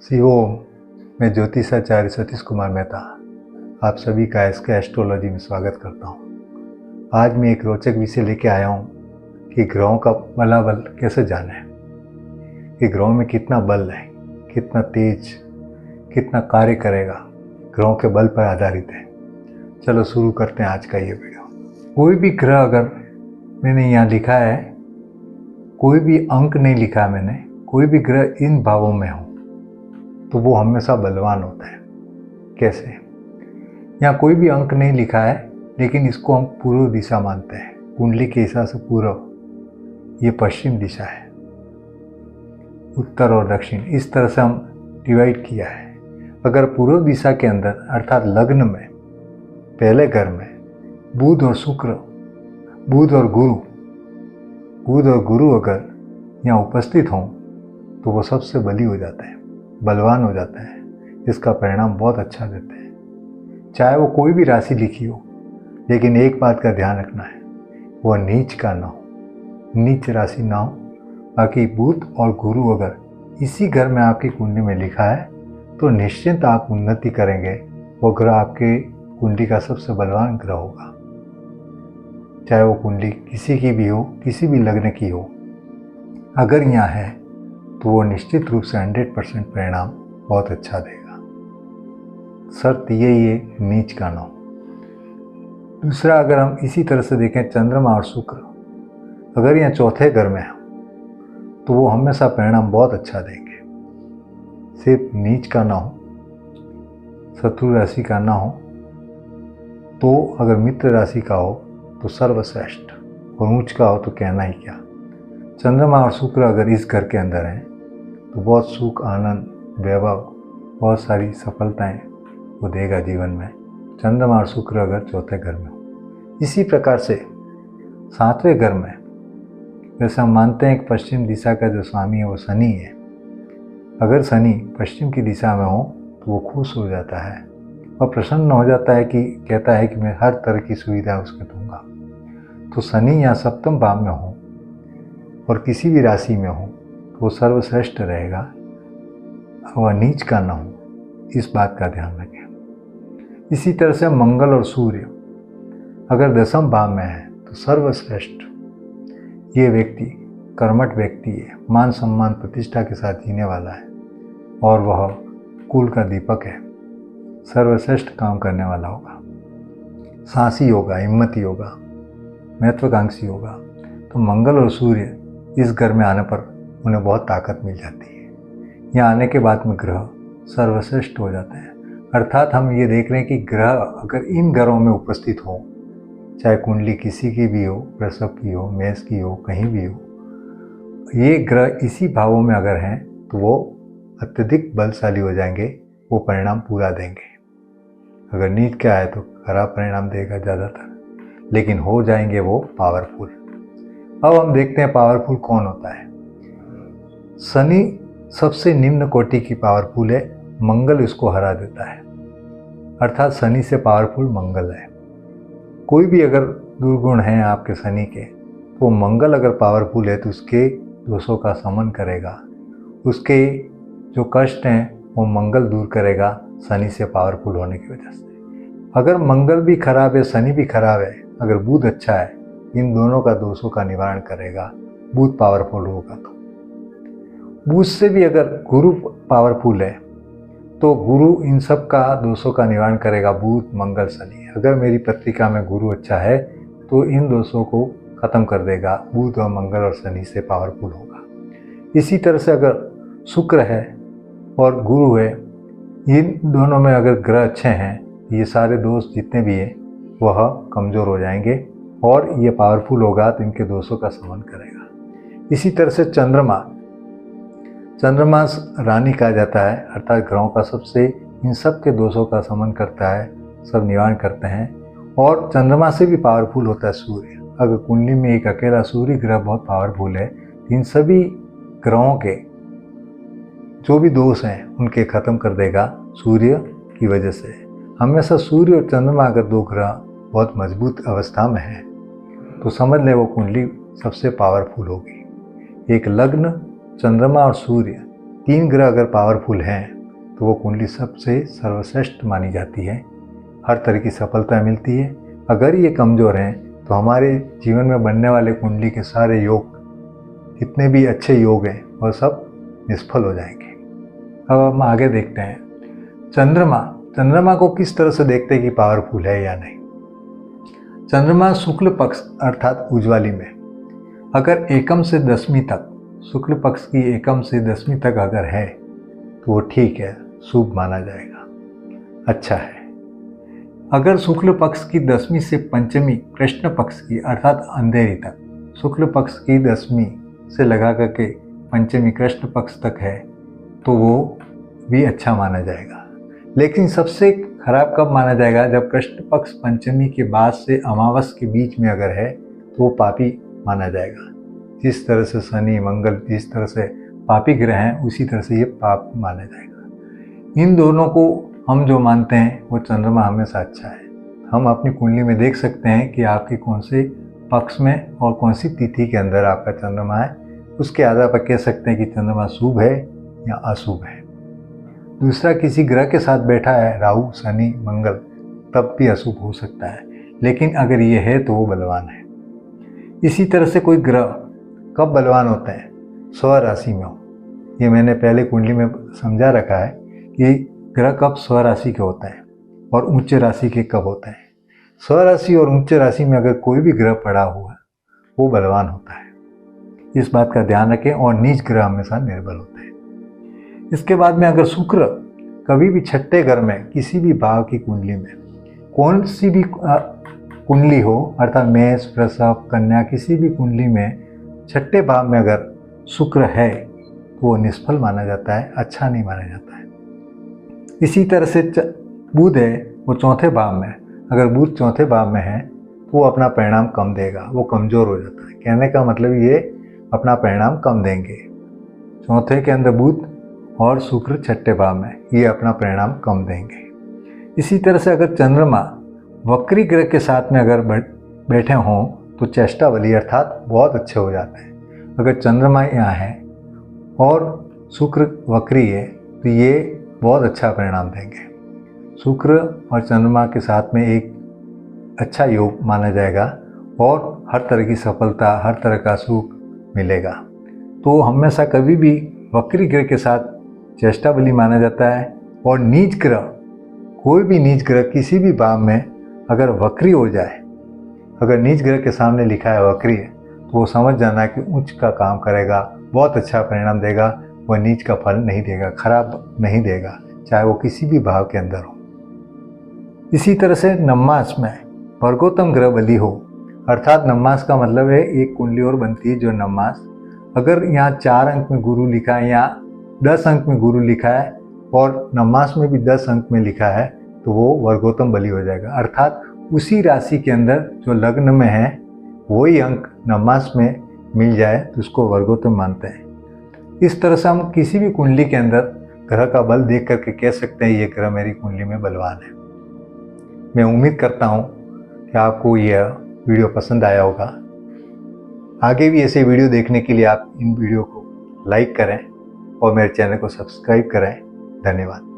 शिवोम। मैं ज्योतिषाचार्य सतीश कुमार मेहता आप सभी का इसके एस्ट्रोलॉजी में स्वागत करता हूँ। आज मैं एक रोचक विषय लेके आया हूँ कि ग्रहों का बलाबल कैसे जाने, कि ग्रहों में कितना बल है, कितना तेज, कितना कार्य करेगा, ग्रहों के बल पर आधारित है। चलो शुरू करते हैं आज का ये वीडियो। कोई भी ग्रह अगर मैंने यहाँ लिखा है, कोई भी अंक नहीं लिखा है मैंने, कोई भी ग्रह इन भावों में हो तो वो हमेशा बलवान होता है। कैसे? यहाँ कोई भी अंक नहीं लिखा है, लेकिन इसको हम पूर्व दिशा मानते हैं। कुंडली के हिसाब से पूर्व ये पश्चिम दिशा है, उत्तर और दक्षिण इस तरह से हम डिवाइड किया है। अगर पूर्व दिशा के अंदर अर्थात लग्न में पहले घर में बुध और शुक्र, बुध और गुरु अगर यहाँ उपस्थित हों तो वो सबसे बली हो जाते हैं, बलवान हो जाते हैं। इसका परिणाम बहुत अच्छा देते हैं, चाहे वो कोई भी राशि लिखी हो। लेकिन एक बात का ध्यान रखना है, वह नीच का ना हो, नीच राशि ना हो। बाकी बुध और गुरु अगर इसी घर में आपकी कुंडली में लिखा है तो निश्चिंत आप उन्नति करेंगे। वो ग्रह आपके कुंडली का सबसे बलवान ग्रह होगा, चाहे वो कुंडली किसी की भी हो, किसी भी लग्न की हो। अगर यहाँ है तो वो निश्चित रूप से 100% परिणाम बहुत अच्छा देगा। शर्त ये नीच का ना हो। दूसरा, अगर हम इसी तरह से देखें, चंद्रमा और शुक्र अगर यहाँ चौथे घर में हो तो वो हमेशा परिणाम बहुत अच्छा देंगे। सिर्फ नीच का ना हो, शत्रु राशि का ना हो, तो अगर मित्र राशि का हो तो सर्वश्रेष्ठ, और ऊंच का हो तो कहना ही क्या। चंद्रमा और शुक्र अगर इस घर के अंदर हैं तो बहुत सुख, आनंद, वैभव, बहुत सारी सफलताएं वो देगा जीवन में। चंद्रमा और शुक्र अगर चौथे घर में हो। इसी प्रकार से सातवें घर में, जैसे हम मानते हैं कि पश्चिम दिशा का जो स्वामी है वो शनि है। अगर शनि पश्चिम की दिशा में हो तो वो खुश हो जाता है और प्रसन्न हो जाता है, कि कहता है कि मैं हर तरह की सुविधा उसको दूंगा। तो शनि या सप्तम भाव में हो और किसी भी राशि में हो वो सर्वश्रेष्ठ रहेगा, वह नीच का ना हो। इस बात का ध्यान रखें। इसी तरह से मंगल और सूर्य अगर दशम भाव में है तो सर्वश्रेष्ठ। ये व्यक्ति कर्मठ व्यक्ति है, मान सम्मान प्रतिष्ठा के साथ जीने वाला है और वह कुल का दीपक है, सर्वश्रेष्ठ काम करने वाला होगा, साहसी होगा, हिम्मती होगा, महत्वाकांक्षी होगा। तो मंगल और सूर्य इस घर में आने पर उन्हें बहुत ताकत मिल जाती है। यहाँ आने के बाद में ग्रह सर्वश्रेष्ठ हो जाते हैं। अर्थात हम ये देख रहे हैं कि ग्रह अगर इन घरों में उपस्थित हो, चाहे कुंडली किसी की भी हो, वृषभ की हो, मेष की हो, कहीं भी हो, ये ग्रह इसी भावों में अगर हैं तो वो अत्यधिक बलशाली हो जाएंगे, वो परिणाम पूरा देंगे। अगर नीच क्या है तो खराब परिणाम देगा ज़्यादातर, लेकिन हो जाएंगे वो पावरफुल। अब हम देखते हैं पावरफुल कौन होता है। शनि सबसे निम्न कोटि की पावरफुल है, मंगल इसको हरा देता है। अर्थात शनि से पावरफुल मंगल है। कोई भी अगर दुर्गुण है आपके शनि के, तो मंगल अगर पावरफुल है तो उसके दोषों का शमन करेगा, उसके जो कष्ट हैं वो मंगल दूर करेगा, शनि से पावरफुल होने की वजह से। अगर मंगल भी खराब है, शनि भी खराब है, अगर बुध अच्छा है, इन दोनों का दोषों का निवारण करेगा। बुध पावरफुल होगा तो बुध से भी अगर गुरु पावरफुल है तो गुरु इन सब का दोषों का निवारण करेगा, बुध, मंगल, शनि। अगर मेरी पत्रिका में गुरु अच्छा है तो इन दोषों को खत्म कर देगा, बुध और मंगल और शनि से पावरफुल होगा। इसी तरह से अगर शुक्र है और गुरु है, इन दोनों में अगर ग्रह अच्छे हैं, ये सारे दोष जितने भी हैं वह कमज़ोर हो जाएंगे और ये पावरफुल होगा तो इनके दोषों का शमन करेगा। इसी तरह से चंद्रमा रानी कहा जाता है, अर्थात ग्रहों का सबसे इन सब के दोषों का शमन करता है, सब निवारण करते हैं। और चंद्रमा से भी पावरफुल होता है सूर्य। अगर कुंडली में एक अकेला सूर्य ग्रह बहुत पावरफुल है, इन सभी ग्रहों के जो भी दोष हैं उनके ख़त्म कर देगा सूर्य की वजह से। हमेशा सूर्य और चंद्रमा अगर दो ग्रह बहुत मजबूत अवस्था में है तो समझ ले वो कुंडली सबसे पावरफुल होगी। एक लग्न, चंद्रमा और सूर्य 3 ग्रह अगर पावरफुल हैं तो वो कुंडली सबसे सर्वश्रेष्ठ मानी जाती है, हर तरह की सफलता मिलती है। अगर ये कमज़ोर हैं तो हमारे जीवन में बनने वाले कुंडली के सारे योग, जितने भी अच्छे योग हैं, वो सब निष्फल हो जाएंगे। अब हम आगे देखते हैं चंद्रमा को किस तरह से देखते हैं कि पावरफुल है या नहीं। चंद्रमा शुक्ल पक्ष अर्थात उज्ज्वली में अगर एकम से दसवीं तक, शुक्ल पक्ष की एकम से दसवीं तक अगर है तो वो ठीक है, शुभ माना जाएगा, अच्छा है। अगर शुक्ल पक्ष की 10वीं से पंचमी कृष्ण पक्ष की अर्थात अंधेरी तक, शुक्ल पक्ष की 10वीं से लगा करके पंचमी कृष्ण पक्ष तक है तो वो भी अच्छा माना जाएगा। लेकिन सबसे खराब कब माना जाएगा, जब कृष्ण पक्ष पंचमी के बाद से अमावस के बीच में अगर है तो वो पापी माना जाएगा। जिस तरह से शनि मंगल जिस तरह से पापी ग्रह हैं, उसी तरह से ये पाप माना जाएगा। इन दोनों को हम जो मानते हैं वो चंद्रमा हमेशा अच्छा है। हम अपनी कुंडली में देख सकते हैं कि आपके कौन से पक्ष में और कौन सी तिथि के अंदर आपका चंद्रमा है, उसके आधार पर कह सकते हैं कि चंद्रमा शुभ है या अशुभ है। दूसरा, किसी ग्रह के साथ बैठा है, राहु शनि मंगल, तब भी अशुभ हो सकता है, लेकिन अगर ये है तो वो बलवान है। इसी तरह से कोई ग्रह कब बलवान होते हैं, स्वराशि में हो। ये मैंने पहले कुंडली में समझा रखा है कि ग्रह कब स्वराशि के होते हैं और उच्च राशि के कब होते हैं। स्वराशि और उच्च राशि में अगर कोई भी ग्रह पड़ा हुआ वो बलवान होता है, इस बात का ध्यान रखें। और नीच ग्रह हमेशा निर्बल होते हैं। इसके बाद में अगर शुक्र कभी भी छठे घर में किसी भी भाव की कुंडली में, कौन सी भी कुंडली हो अर्थात मेष वृषभ कन्या, किसी भी कुंडली में छठे भाव में अगर शुक्र है तो वो निष्फल माना जाता है, अच्छा नहीं माना जाता है। इसी तरह से बुध है, वो चौथे भाव में, अगर बुध चौथे भाव में है तो वो अपना परिणाम कम देगा, वो कमज़ोर हो जाता है। कहने का मतलब ये अपना परिणाम कम देंगे। चौथे के अंदर बुध और शुक्र छठे भाव में, ये अपना परिणाम कम देंगे। इसी तरह से अगर चंद्रमा वक्री ग्रह के साथ में अगर बैठे हों तो चेष्टा बली अर्थात बहुत अच्छे हो जाते हैं। अगर चंद्रमा यहाँ है और शुक्र वक्री है तो ये बहुत अच्छा परिणाम देंगे। शुक्र और चंद्रमा के साथ में एक अच्छा योग माना जाएगा और हर तरह की सफलता, हर तरह का सुख मिलेगा। तो हमेशा कभी भी वक्री ग्रह के साथ चेष्टा बली माना जाता है। और नीच ग्रह, कोई भी नीच ग्रह किसी भी भाव में अगर वक्री हो जाए, अगर नीच ग्रह के सामने लिखा है वक्री है, तो वो समझ जाना कि उच्च का काम करेगा, बहुत अच्छा परिणाम देगा, वह नीच का फल नहीं देगा, खराब नहीं देगा, चाहे वो किसी भी भाव के अंदर हो। इसी तरह से नवमास में वर्गोत्तम ग्रह बली हो, अर्थात नवमास का मतलब है एक कुंडली और बनती है जो नवमास। अगर यहाँ 4 अंक में गुरु लिखा है या 10 अंक में गुरु लिखा है और नवमास में भी 10 अंक में लिखा है तो वो वर्गोत्तम बली हो जाएगा। अर्थात उसी राशि के अंदर जो लग्न में है वही अंक नवमास में मिल जाए तो उसको वर्गोत्तम मानते हैं। इस तरह से हम किसी भी कुंडली के अंदर ग्रह का बल देख करके कह सकते हैं ये ग्रह मेरी कुंडली में बलवान है। मैं उम्मीद करता हूँ कि आपको यह वीडियो पसंद आया होगा। आगे भी ऐसे वीडियो देखने के लिए आप इन वीडियो को लाइक करें और मेरे चैनल को सब्सक्राइब करें। धन्यवाद।